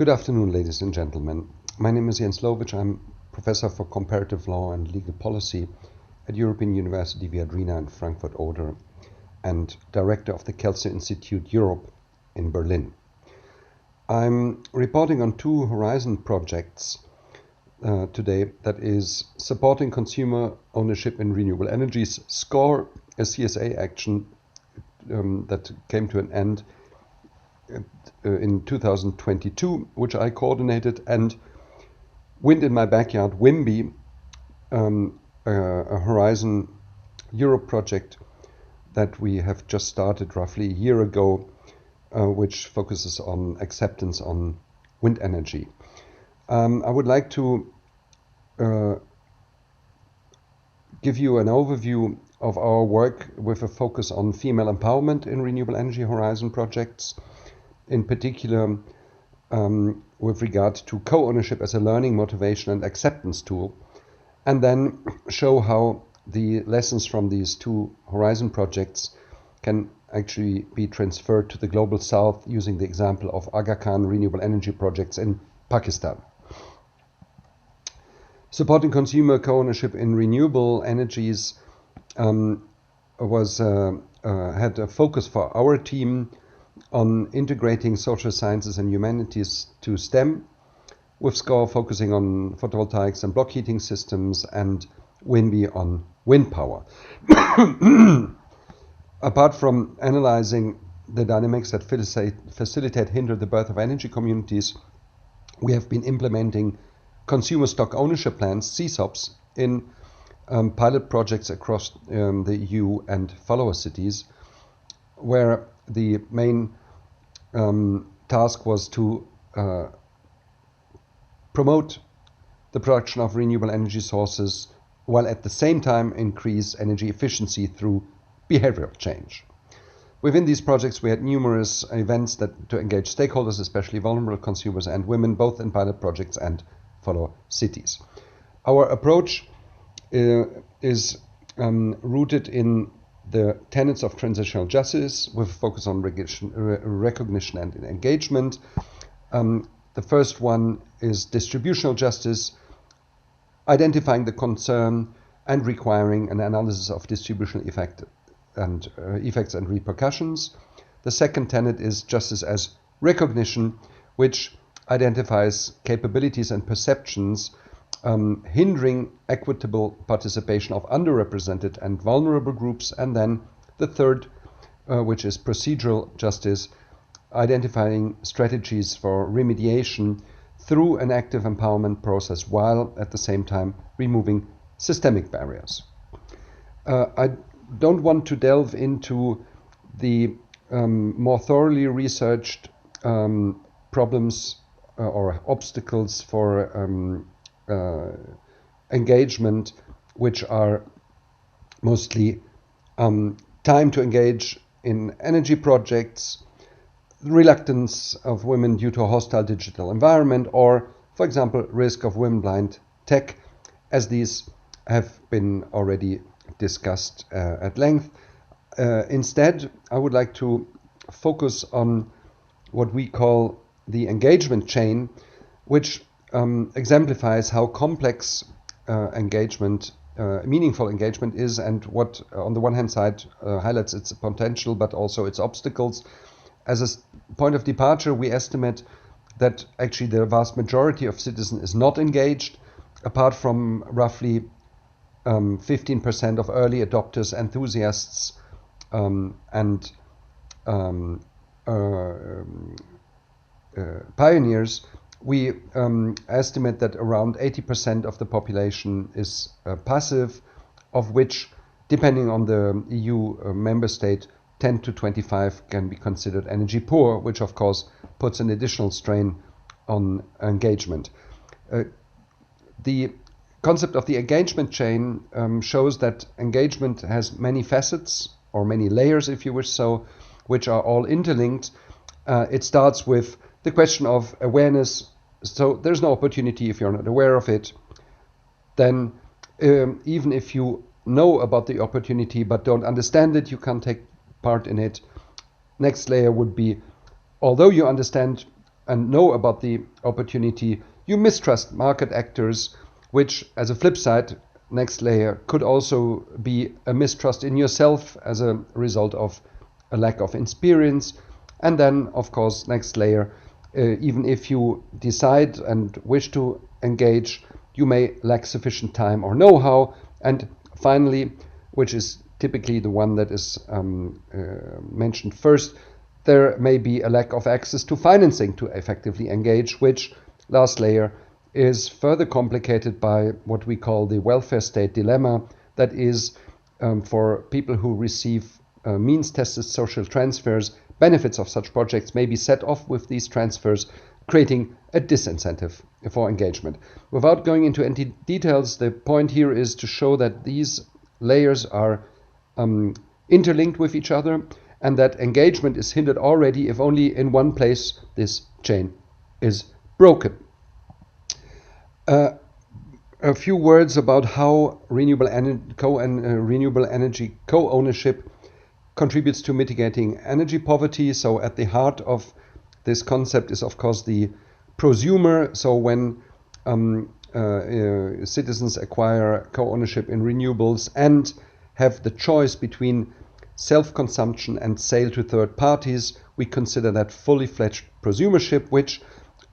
Good afternoon, ladies and gentlemen. My name is Lowitzsch. I'm Professor for Comparative Law and Legal Policy at European University Viadrina in Frankfurt Oder and Director of the Kelso Institute Europe in Berlin. I'm reporting on two Horizon projects today, that is supporting consumer ownership in renewable energies, SCORE, a CSA action that came to an end in 2022, which I coordinated, and Wind in My Backyard, WIMBY, a Horizon Europe project that we have just started roughly a year ago, which focuses on acceptance on wind energy. I would like to give you an overview of our work with a focus on female empowerment in renewable energy Horizon projects, in particular with regard to co-ownership as a learning, motivation and acceptance tool, and then show how the lessons from these two Horizon projects can actually be transferred to the Global South using the example of Aga Khan renewable energy projects in Pakistan. Supporting consumer co-ownership in renewable energies had a focus for our team on integrating social sciences and humanities to STEM, with SCORE focusing on photovoltaics and block heating systems, and WIMBY on wind power. Apart from analyzing the dynamics that hinder the birth of energy communities, we have been implementing consumer stock ownership plans, CSOPs, in pilot projects across the EU and follower cities, where the main task was to promote the production of renewable energy sources while at the same time increase energy efficiency through behavioral change. Within these projects, we had numerous events to engage stakeholders, especially vulnerable consumers and women, both in pilot projects and follow cities. Our approach is rooted in the tenets of transitional justice, with a focus on recognition and engagement. The first one is distributional justice, identifying the concern and requiring an analysis of distributional effects and repercussions. The second tenet is justice as recognition, which identifies capabilities and perceptions hindering equitable participation of underrepresented and vulnerable groups. And then the third, which is procedural justice, identifying strategies for remediation through an active empowerment process while at the same time removing systemic barriers. I don't want to delve into the more thoroughly researched problems or obstacles for engagement, which are mostly time to engage in energy projects, reluctance of women due to a hostile digital environment, or, for example, risk of women-blind tech, as these have been already discussed at length. Instead, I would like to focus on what we call the engagement chain, which exemplifies how complex meaningful engagement is, and what, on the one hand side, highlights its potential but also its obstacles. As a point of departure, we estimate that actually the vast majority of citizens is not engaged, apart from roughly 15% of early adopters, enthusiasts, and pioneers. We estimate that around 80% of the population is passive, of which, depending on the EU member state, 10 to 25 can be considered energy poor, which of course puts an additional strain on engagement. The concept of the engagement chain shows that engagement has many facets, or many layers if you wish so, which are all interlinked. It starts with the question of awareness. So there's no opportunity if you're not aware of it. Then even if you know about the opportunity but don't understand it, you can't take part in it. Next layer would be, although you understand and know about the opportunity, you mistrust market actors, which, as a flip side, next layer, could also be a mistrust in yourself as a result of a lack of experience. And then, of course, next layer, even if you decide and wish to engage, you may lack sufficient time or know-how. And finally, which is typically the one that is mentioned first, there may be a lack of access to financing to effectively engage, which, last layer, is further complicated by what we call the welfare state dilemma. That is, for people who receive means-tested social transfers, benefits of such projects may be set off with these transfers, creating a disincentive for engagement. Without going into any details, the point here is to show that these layers are interlinked with each other, and that engagement is hindered already if only in one place this chain is broken. A few words about how renewable energy co-ownership contributes to mitigating energy poverty. So at the heart of this concept is, of course, the prosumer. So when citizens acquire co-ownership in renewables and have the choice between self-consumption and sale to third parties, we consider that fully fledged prosumership, which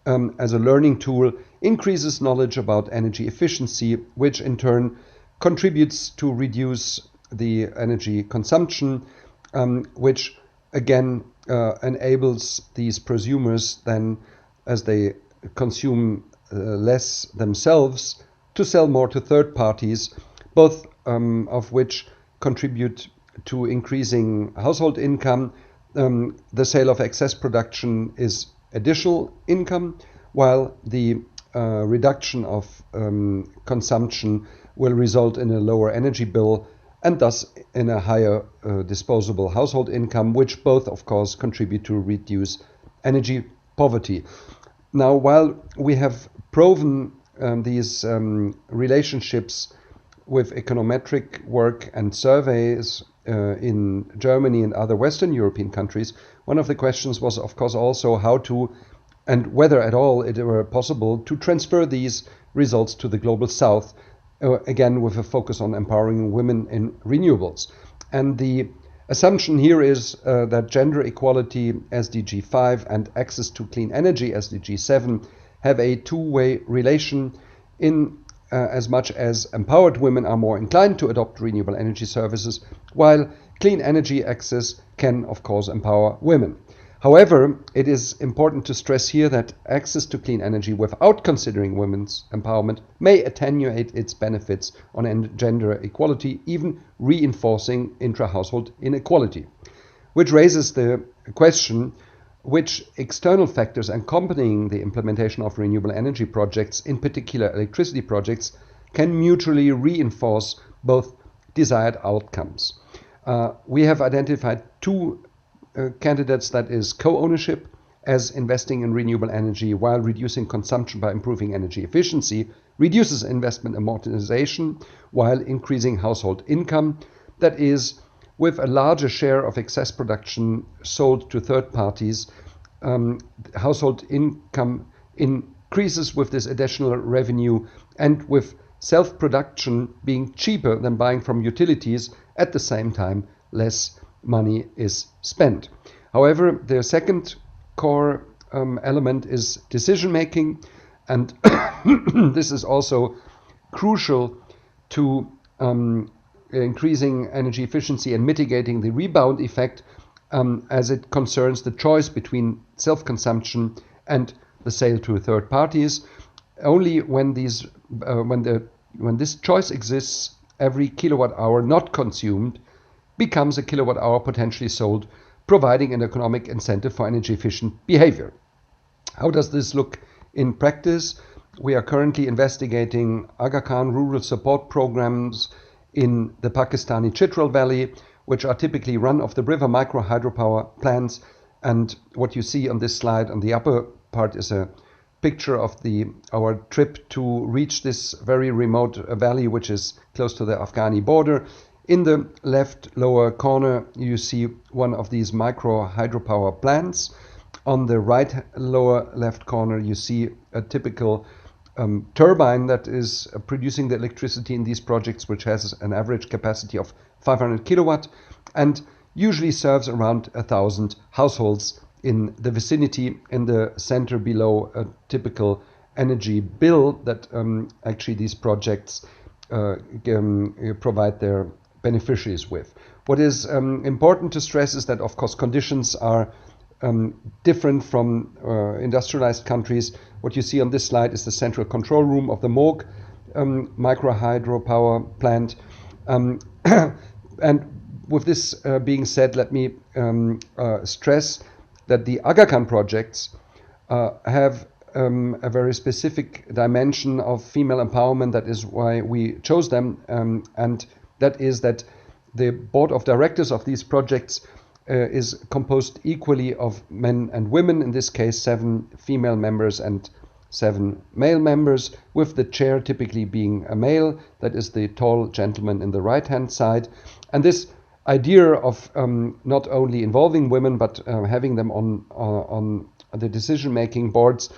as a learning tool increases knowledge about energy efficiency, which in turn contributes to reduce the energy consumption, which again enables these prosumers then, as they consume less themselves, to sell more to third parties, both of which contribute to increasing household income. The sale of excess production is additional income, while the reduction of consumption will result in a lower energy bill and thus in a higher disposable household income, which both, of course, contribute to reduce energy poverty. Now, while we have proven these relationships with econometric work and surveys in Germany and other Western European countries, one of the questions was, of course, also how to, and whether at all it were possible to transfer these results to the global south, again with a focus on empowering women in renewables. And the assumption here is that gender equality, SDG 5, and access to clean energy, SDG 7, have a two-way relation in as much as empowered women are more inclined to adopt renewable energy services, while clean energy access can, of course, empower women. However, it is important to stress here that access to clean energy without considering women's empowerment may attenuate its benefits on gender equality, even reinforcing intra-household inequality. Which raises the question, which external factors accompanying the implementation of renewable energy projects, in particular electricity projects, can mutually reinforce both desired outcomes. We have identified two candidates, that is co-ownership as investing in renewable energy while reducing consumption by improving energy efficiency, reduces investment amortization while increasing household income, that is, with a larger share of excess production sold to third parties, household income increases with this additional revenue, and with self-production being cheaper than buying from utilities, at the same time less money is spent. However, the second core element is decision making, and this is also crucial to increasing energy efficiency and mitigating the rebound effect, as it concerns the choice between self-consumption and the sale to third parties. Only when this choice exists, every kilowatt hour not consumed becomes a kilowatt hour potentially sold, providing an economic incentive for energy efficient behavior. How does this look in practice? We are currently investigating Aga Khan rural support programs in the Pakistani Chitral Valley, which are typically run-of-the-river micro hydropower plants. And what you see on this slide on the upper part is a picture of our trip to reach this very remote valley, which is close to the Afghani border. In the left lower corner, you see one of these micro hydropower plants. On the right lower left corner, you see a typical turbine that is producing the electricity in these projects, which has an average capacity of 500 kilowatt and usually serves around 1,000 households in the vicinity. In the center below, a typical energy bill that actually these projects provide their beneficiaries with. What is important to stress is that, of course, conditions are different from industrialized countries. What you see on this slide is the central control room of the Morg micro hydropower plant. And with this being said, let me stress that the Aga Khan projects have a very specific dimension of female empowerment. That is why we chose them, and that is that the board of directors of these projects is composed equally of men and women, in this case 7 female members and 7 male members, with the chair typically being a male, that is the tall gentleman in the right hand side. And this idea of not only involving women but having them on the decision-making boards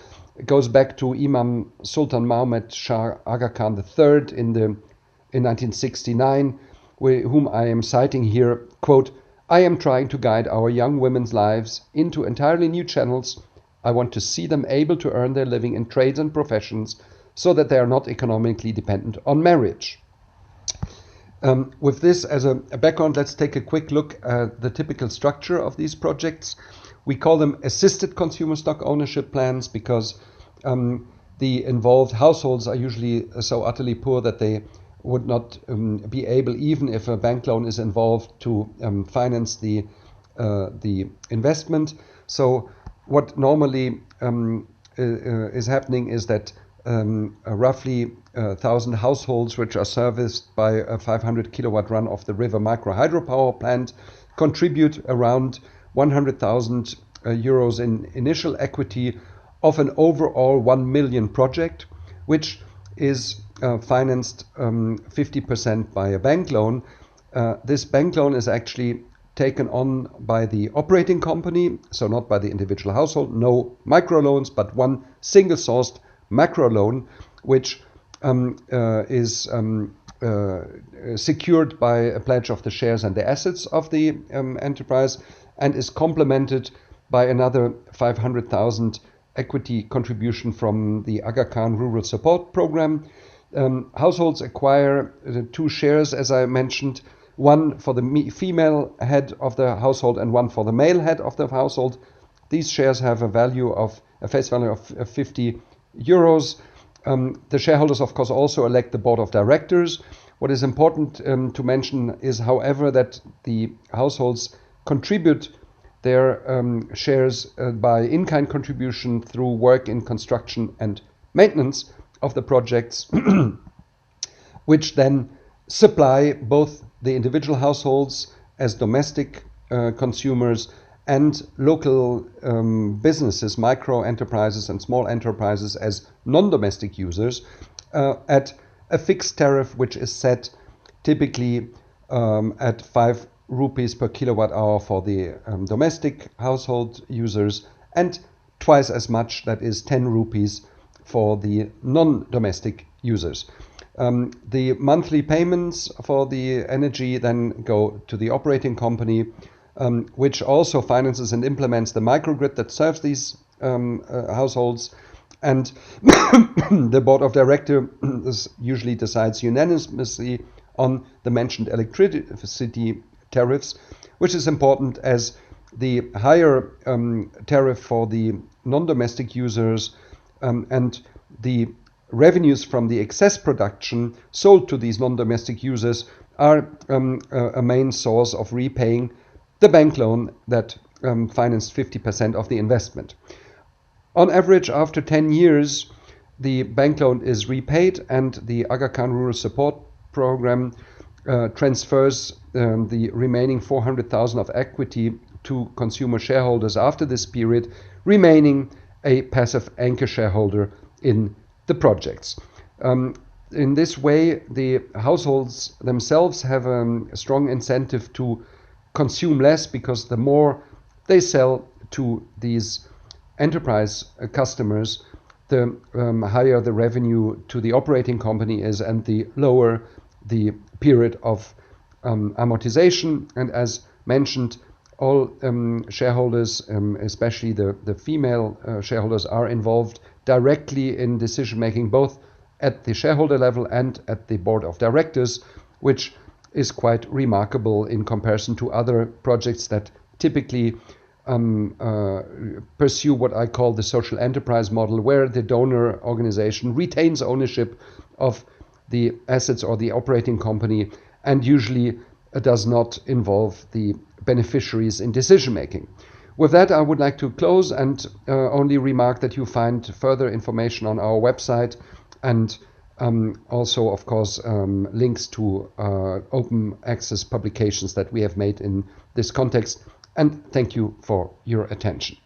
goes back to Imam Sultan Muhammad Shah Aga Khan III in 1969, whom I am citing here, quote, "I am trying to guide our young women's lives into entirely new channels. I want to see them able to earn their living in trades and professions so that they are not economically dependent on marriage." With this as a background, let's take a quick look at the typical structure of these projects. We call them assisted consumer stock ownership plans because the involved households are usually so utterly poor that they would not be able, even if a bank loan is involved, to finance the investment. So what normally is happening is that roughly 1,000 households, which are serviced by a 500 kilowatt run of the river micro hydropower plant, contribute around 100,000 euros in initial equity of an overall 1 million project, which is financed 50% by a bank loan. This bank loan is actually taken on by the operating company, so not by the individual household. No microloans, but one single-sourced macro loan, which is secured by a pledge of the shares and the assets of the enterprise, and is complemented by another 500,000 equity contribution from the Aga Khan Rural Support Program. Households acquire 2 shares, as I mentioned, one for the female head of the household and one for the male head of the household. These shares have a face value of 50 euros. The shareholders, of course, also elect the board of directors. What is important to mention is, however, that the households contribute their shares by in-kind contribution through work in construction and maintenance of the projects, which then supply both the individual households as domestic consumers and local businesses, micro enterprises and small enterprises as non-domestic users at a fixed tariff, which is set typically at 5 rupees per kilowatt hour for the domestic household users, and twice as much, that is 10 rupees, for the non-domestic users. The monthly payments for the energy then go to the operating company, which also finances and implements the microgrid that serves these households. And the board of directors usually decides unanimously on the mentioned electricity tariffs, which is important as the higher tariff for the non-domestic users and the revenues from the excess production sold to these non-domestic users are a main source of repaying the bank loan that financed 50% of the investment. On average, after 10 years, the bank loan is repaid and the Aga Khan Rural Support Program transfers the remaining 400,000 of equity to consumer shareholders after this period, remaining a passive anchor shareholder in the projects. In this way, the households themselves have a strong incentive to consume less, because the more they sell to these enterprise customers, the higher the revenue to the operating company is and the lower the period of amortization. And as mentioned, all shareholders, especially the female shareholders, are involved directly in decision making, both at the shareholder level and at the board of directors, which is quite remarkable in comparison to other projects that typically pursue what I call the social enterprise model, where the donor organization retains ownership of the assets or the operating company and usually does not involve the beneficiaries in decision making. With that, I would like to close and only remark that you find further information on our website and also, of course, links to open access publications that we have made in this context. And thank you for your attention.